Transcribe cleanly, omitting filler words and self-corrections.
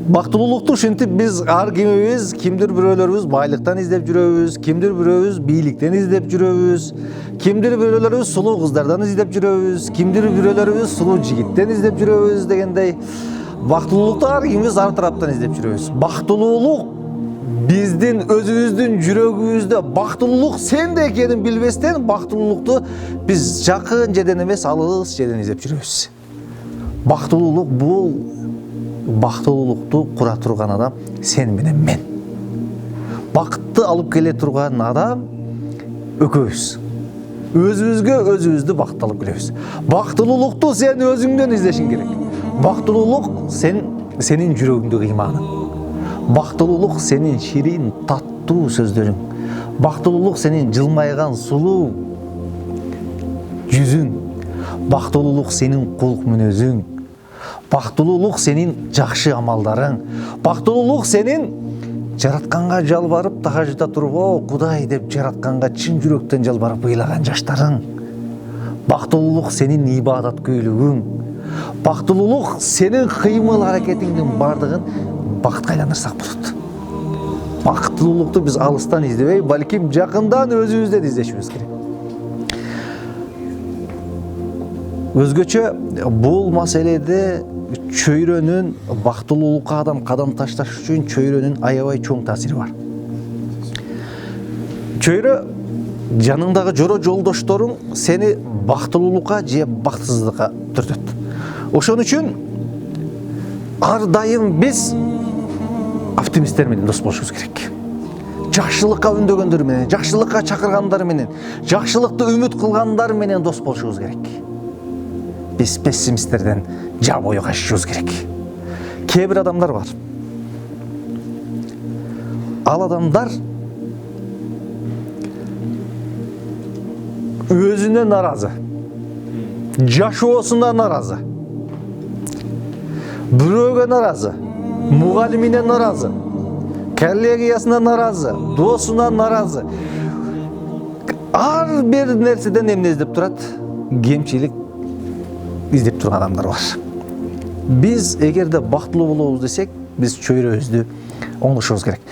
Бактылуулукту ушинтип биз ар кимибиз кимдир бирөөлөрүбүз байлыктан издеп жүрөбүз, кимдир бирөөбүз бийликтен издеп жүрөбүз, кимдир бирөөлөрүбүз сулуу кыздардан издеп жүрөбүз, кимдир бирөөлөрүбүз сулуу жигиттен издеп жүрөбүз дегендей. Бактылуулукту ар кимибиз ар тараптан издеп жүрөбүз. Бактылуулук биздин өзүбүздүн жүрөгүбүздө. Бактылуулук сенде экенин билбестен бактылуулукту биз жакын жерден эмес, алыс жерден издеп жүрөбүз. Бактылуулук бул бактылуулукту кура турган адам сен менен мен. Бакытты алып келе турган адам экөөбүз. Өзүбүзгө өзүбүздү бакытты алып келебиз. Бактылуулукту сен өзүңдөн издешиң керек. Бактылуулук сенин жүрөгүңдө кыймааның. Бактылуулук сенин ширин, таттуу сөздөрүң. Бактылуулук сенин жылмайган сулуу жүзүң. Бактылуулук сенин кулк мүнөзүң. Бактылуулук сенин жакшы амалдарың. Бактылуулук сенин жаратканга жалбарып тахажда туруп, "О, Кудай" деп жаратканга чын жүрөктөн жалбарып ыйлаган жаштарың. Бактылуулук сенин ибадат көйлөгүң. Бактылуулук сенин кыймыл аракетиңдин бардыгын бакытка айландырсак болот. Бактылуулукту биз алыстан издебей, балким жакындан өзүбүздөн издешибиз керек. Өзгөчө бул маселеде чөйрөнүн бактылуулукка кадам ташташ үчүн чөйрөнүн аябай чоң таасири бар. Чөйрө жаныңдагы жоро жолдошторуң сени бактылуулукка же бактысыздыкка түртөт. Ошон үчүн ар дайым биз оптимисттер менен дос болушубуз керек. Жакшылыкка үндөгөндөр менен, жакшылыкка чакыргандар менен, жакшылыкты үмүт кылгандар менен дос болушубуз керек. Биз пессимисттерден жабою качышыбыз керек. Кээ бир адамдар бар. Ал адамдар өзүнө наразы, жашоосуна наразы, бирөөгө наразы, мугалимине наразы, коллегиясына наразы, досуна наразы. Ар бир нерседен эмне издеп турат? Кемчилик издеп турган адамдар бар. Биз эгерде бактылуу болобуз десек, биз чөйрөбүздү оңдошубуз керек.